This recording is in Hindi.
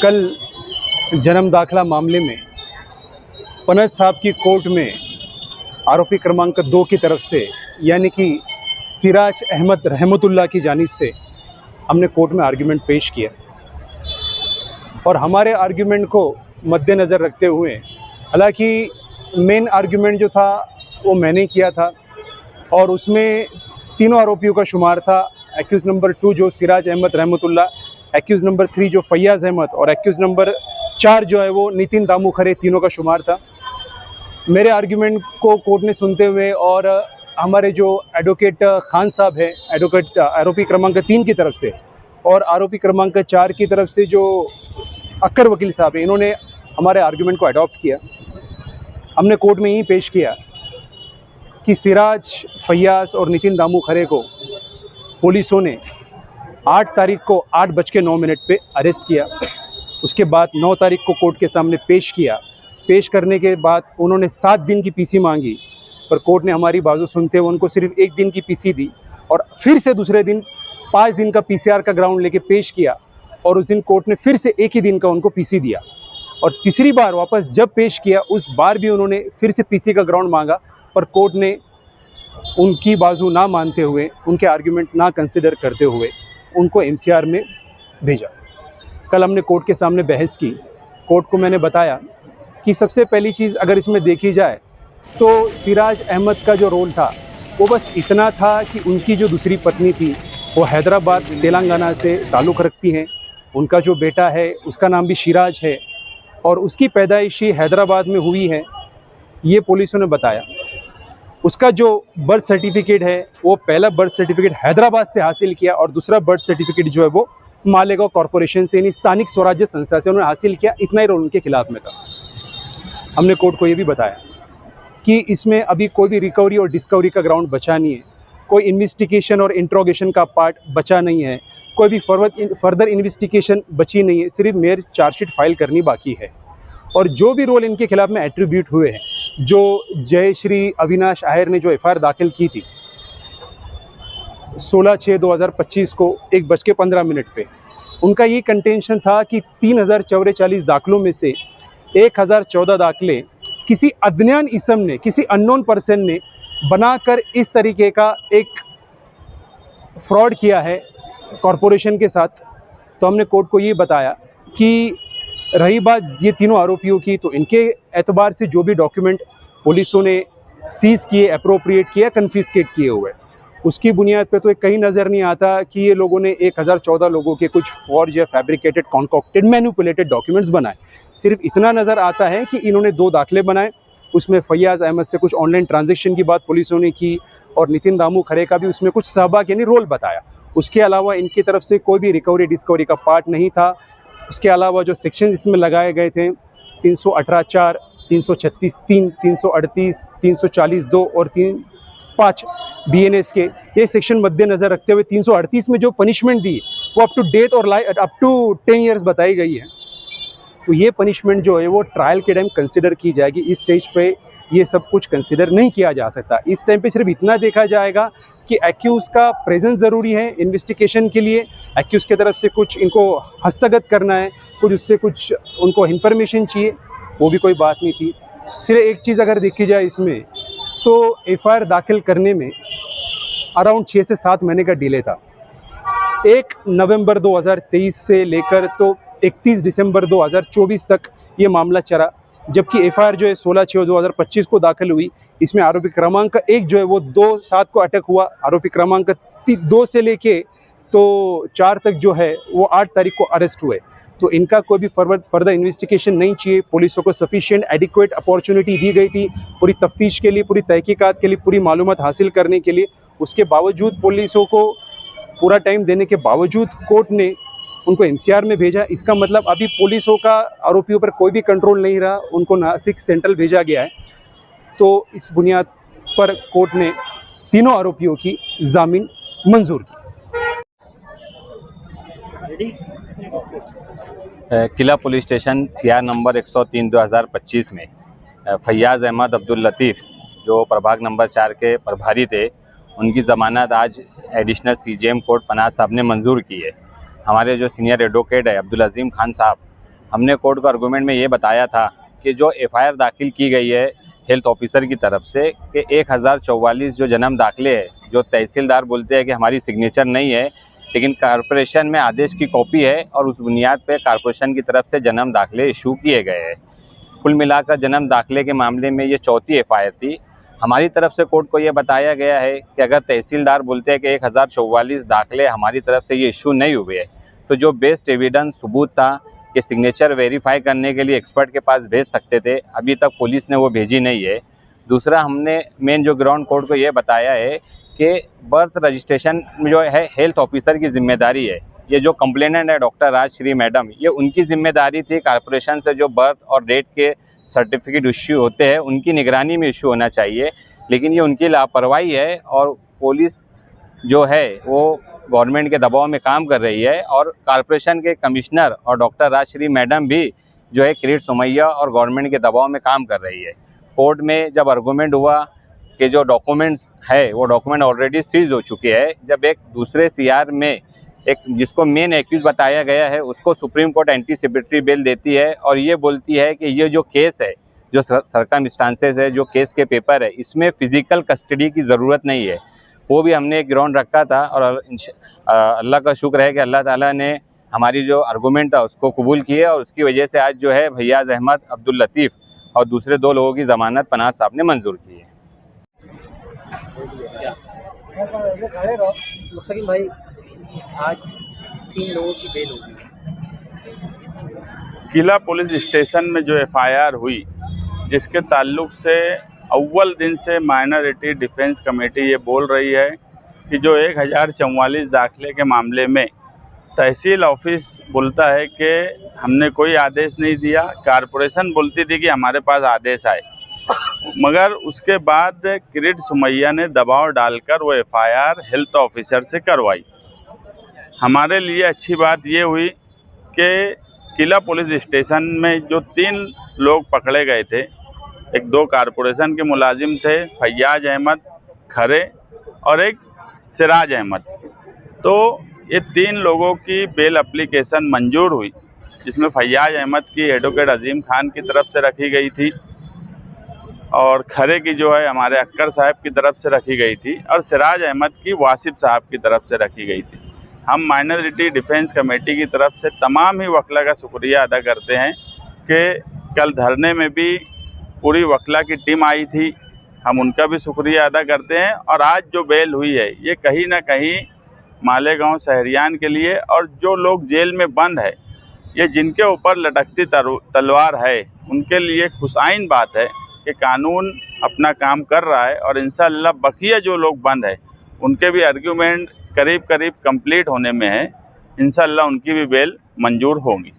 कल जन्म दाखिला मामले में पनस साहब की कोर्ट में आरोपी क्रमांक 2 की तरफ से यानी कि सिराज अहमद रहमतुल्लाह की जानिब से हमने कोर्ट में आर्ग्यूमेंट पेश किया और हमारे आर्ग्यूमेंट को मद्देनज़र रखते हुए, हालांकि मेन आर्ग्यूमेंट जो था वो मैंने किया था और उसमें तीनों आरोपियों का शुमार था। एक्यूज़ नंबर 2 जो सिराज अहमद रहमतुल्लाह, एक्यूज़ नंबर 3 जो फैयाज़ अहमद और एक्यूज़ नंबर 4 जो है वो नितिन दामू खरे, तीनों का शुमार था। मेरे आर्ग्यूमेंट को कोर्ट ने सुनते हुए और हमारे जो एडवोकेट खान साहब है, एडवोकेट आरोपी क्रमांक 3 की तरफ से और आरोपी क्रमांक 4 की तरफ से जो अक्कर वकील साहब है, इन्होंने हमारे आर्ग्यूमेंट को अडॉप्ट किया। हमने कोर्ट में यही पेश किया कि सिराज, फैयाज़ और नितिन दामू खरे को पुलिसों ने 8 तारीख को 8:09 पे अरेस्ट किया। उसके बाद 9 तारीख को कोर्ट के सामने पेश किया। पेश करने के बाद उन्होंने 7 दिन की पीसी मांगी, पर कोर्ट ने हमारी बाजू सुनते हुए उनको सिर्फ 1 दिन की पीसी दी और फिर से दूसरे दिन 5 दिन का पीसीआर का ग्राउंड लेके पेश किया और उस दिन कोर्ट ने फिर से 1 ही दिन का उनको पीसी दिया और तीसरी बार वापस जब पेश किया उस बार भी उन्होंने फिर से पीसी का ग्राउंड मांगा, पर कोर्ट ने उनकी बाजू ना मानते हुए, उनके आर्ग्यूमेंट ना कंसिडर करते हुए उनको एमसीआर में भेजा। कल हमने कोर्ट के सामने बहस की। कोर्ट को मैंने बताया कि सबसे पहली चीज़ अगर इसमें देखी जाए तो सिराज अहमद का जो रोल था वो बस इतना था कि उनकी जो दूसरी पत्नी थी वो हैदराबाद तेलंगाना से ताल्लुक़ रखती हैं। उनका जो बेटा है उसका नाम भी सिराज है और उसकी पैदाइशी हैदराबाद में हुई है, ये पुलिसों ने बताया। उसका जो बर्थ सर्टिफिकेट है वो पहला बर्थ सर्टिफिकेट हैदराबाद से हासिल किया और दूसरा बर्थ सर्टिफिकेट जो है वो मालेगांव कॉरपोरेशन से यानी स्थानिक स्वराज्य संस्था से उन्होंने हासिल किया। इतना ही रोल उनके खिलाफ में था। हमने कोर्ट को ये भी बताया कि इसमें अभी कोई भी रिकवरी और डिस्कवरी का ग्राउंड बचा नहीं है, कोई इन्वेस्टिगेशन और इंट्रोगेशन का पार्ट बचा नहीं है, कोई भी फर्दर इन्वेस्टिगेशन बची नहीं है, सिर्फ मेयर चार्जशीट फाइल करनी बाकी है। और जो भी रोल इनके खिलाफ में एट्रीब्यूट हुए हैं, जो जय श्री अविनाश आहिर ने जो एफआईआर दाखिल की थी 16/6/2025 को 1:15 पे, उनका ये कंटेंशन था कि 3044 दाखिलों में से 1014 दाखिले किसी अज्ञात इसम ने, किसी अननोन पर्सन ने बनाकर इस तरीके का एक फ्रॉड किया है कॉरपोरेशन के साथ। तो हमने कोर्ट को ये बताया कि रही बात ये तीनों आरोपियों की, तो इनके एतबार से जो भी डॉक्यूमेंट पुलिसों ने सीज किए, अप्रोप्रिएट किया, कन्फिस्केट किए हुए, उसकी बुनियाद पे तो कहीं नज़र नहीं आता कि ये लोगों ने 1014 लोगों के कुछ फॉर्ज या फैब्रिकेटेड, कॉन्कॉक्टेड, मैनिपुलेटेड डॉक्यूमेंट्स बनाए। सिर्फ इतना नज़र आता है कि इन्होंने 2 दाखिले बनाए, उसमें फैयाज़ अहमद से कुछ ऑनलाइन ट्रांजेक्शन की बात पुलिसों ने की और नितिन दामू खरे का भी उसमें कुछ सहभाग यानी रोल बताया। उसके अलावा इनकी तरफ से कोई भी रिकवरी डिस्कवरी का पार्ट नहीं था। उसके अलावा जो सेक्शन इसमें लगाए गए थे 318(4), 336(3), 338, 340(2) और 305 बीएनएस के, ये सेक्शन मद्देनजर रखते हुए 338 में जो पनिशमेंट दी वो अप टू डेट और अप टू 10 ईयर्स बताई गई है। तो ये पनिशमेंट जो है वो ट्रायल के टाइम कंसिडर की जाएगी। इस स्टेज पे ये सब कुछ कंसिडर नहीं किया जा सकता। इस टाइम पे सिर्फ इतना देखा जाएगा कि एक्यूज का प्रेजेंस ज़रूरी है इन्वेस्टिगेशन के लिए। एक्यूज की तरफ से कुछ इनको हस्तगत करना है, कुछ उससे कुछ उनको इन्फॉर्मेशन चाहिए, वो भी कोई बात नहीं थी। सिर्फ एक चीज़ अगर देखी जाए इसमें तो एफआईआर दाखिल करने में अराउंड 6 से 7 महीने का डिले था। 1 नवंबर 2023 से लेकर तो 31 दिसंबर 2024 तक ये मामला चला, जबकि एफआईआर जो है 16/6/2025 को दाखिल हुई। इसमें आरोपी क्रमांक 1 जो है वो 2/7 को अटक हुआ। आरोपी क्रमांक 2 से लेके तो 4 तक जो है वो 8 तारीख को अरेस्ट हुए। तो इनका कोई भी फर्दर इन्वेस्टिगेशन नहीं चाहिए। पुलिसों को सफिशिएंट एडिक्वेट अपॉर्चुनिटी दी गई थी पूरी तफ्तीश के लिए, पूरी तहकीकात के लिए, पूरी मालूमात हासिल करने के लिए। उसके बावजूद पुलिसों को पूरा टाइम देने के बावजूद कोर्ट ने उनको एमसीआर में भेजा। इसका मतलब अभी पुलिसों का आरोपियों पर कोई भी कंट्रोल नहीं रहा, उनको नासिक सेंट्रल भेजा गया है। तो इस बुनियाद पर कोर्ट ने तीनों आरोपियों की जामीन मंजूर की। किला पुलिस स्टेशन सीआर नंबर 103/2025 में फैयाज़ अहमद अब्दुल लतीफ़ जो प्रभाग नंबर 4 के प्रभारी थे, उनकी ज़मानत आज एडिशनल सीजेएम कोर्ट पनाज साहब ने मंजूर की है। हमारे जो सीनियर एडवोकेट है अब्दुल अजीम खान साहब, हमने कोर्ट को आर्गूमेंट में ये बताया था कि जो एफआईआर दाखिल की गई है हेल्थ ऑफिसर की तरफ से कि 1044 जो जन्म दाखिले है, जो तहसीलदार बोलते हैं कि हमारी सिग्नेचर नहीं है, लेकिन कारपोरेशन में आदेश की कॉपी है और उस बुनियाद पे कारपोरेशन की तरफ से जन्म दाखिले इशू किए गए हैं। कुल मिलाकर जन्म दाखिले के मामले में ये चौथी एफआईआर थी। हमारी तरफ से कोर्ट को ये बताया गया है कि अगर तहसीलदार बोलते हैं कि 1044 दाखिले हमारी तरफ से ये इशू नहीं हुए हैं, तो जो बेस्ड एविडेंस सबूत था कि सिग्नेचर वेरीफाई करने के लिए एक्सपर्ट के पास भेज सकते थे, अभी तक पुलिस ने वो भेजी नहीं है। दूसरा, हमने मेन जो ग्राउंड कोर्ट को ये बताया है कि बर्थ रजिस्ट्रेशन जो है हेल्थ ऑफिसर की जिम्मेदारी है। ये जो कंप्लेनेंट है डॉक्टर राजश्री मैडम, ये उनकी जिम्मेदारी थी कारपोरेशन से जो बर्थ और डेट के सर्टिफिकेट इश्यू होते हैं उनकी निगरानी में इश्यू होना चाहिए, लेकिन ये उनकी लापरवाही है और पुलिस जो है वो गवर्नमेंट के दबाव में काम कर रही है और कारपोरेशन के कमिश्नर और डॉक्टर राजश्री मैडम भी जो है किरीट सोमैया और गवर्नमेंट के दबाव में काम कर रही है। कोर्ट में जब आर्गूमेंट हुआ कि जो डॉक्यूमेंट्स है वो डॉक्यूमेंट ऑलरेडी सीज हो चुके हैं, जब एक दूसरे सीआर में एक जिसको मेन एक्यूज बताया गया है उसको सुप्रीम कोर्ट एंटीसिपेटरी बेल देती है और ये बोलती है कि ये जो केस है, जो सर्कमस्टांसेस है, जो केस के पेपर है, इसमें फिजिकल कस्टडी की ज़रूरत नहीं है। वो भी हमने एक ग्राउंड रखा था और अल्लाह का शुक्र है कि अल्लाह ताला ने हमारी जो आर्गूमेंट था उसको कबूल किया और उसकी वजह से आज जो है फैयाज अहमद अब्दुल लतीफ़ और दूसरे 2 लोगों की ज़मानत पनाह साहब ने मंजूर की है। मुस्तकीम भाई, आज 3 लोगों की बेल होगी। किला पुलिस स्टेशन में जो एफआईआर हुई, जिसके ताल्लुक से अव्वल दिन से माइनॉरिटी डिफेंस कमेटी ये बोल रही है कि जो 1044 दाखिले के मामले में तहसील ऑफिस बोलता है कि हमने कोई आदेश नहीं दिया, कारपोरेशन बोलती थी कि हमारे पास आदेश आए, मगर उसके बाद किरीट सोमैया ने दबाव डालकर वो एफआईआर हेल्थ ऑफिसर से करवाई। हमारे लिए अच्छी बात ये हुई कि किला पुलिस स्टेशन में जो 3 लोग पकड़े गए थे, एक 2 कारपोरेशन के मुलाजिम थे, फैयाज अहमद खरे और एक सिराज अहमद, तो ये 3 लोगों की बेल एप्लीकेशन मंजूर हुई, जिसमें फैयाज अहमद की एडवोकेट अजीम खान की तरफ से रखी गई थी और खरे की जो है हमारे अक्कर साहब की तरफ से रखी गई थी और सिराज अहमद की वासिफ साहब की तरफ से रखी गई थी। हम माइनॉरिटी डिफेंस कमेटी की तरफ से तमाम ही वकला का शुक्रिया अदा करते हैं कि कल धरने में भी पूरी वकला की टीम आई थी, हम उनका भी शुक्रिया अदा करते हैं। और आज जो बेल हुई है ये कहीं ना कहीं मालेगांव शहरियान के लिए और जो लोग जेल में बंद है, ये जिनके ऊपर लटकती तलवार है, उनके लिए खुशाइन बात है कि कानून अपना काम कर रहा है और इंशाअल्लाह बकिया जो लोग बंद है उनके भी आर्ग्यूमेंट करीब करीब कंप्लीट होने में है, इंशाअल्लाह उनकी भी बेल मंजूर होगी।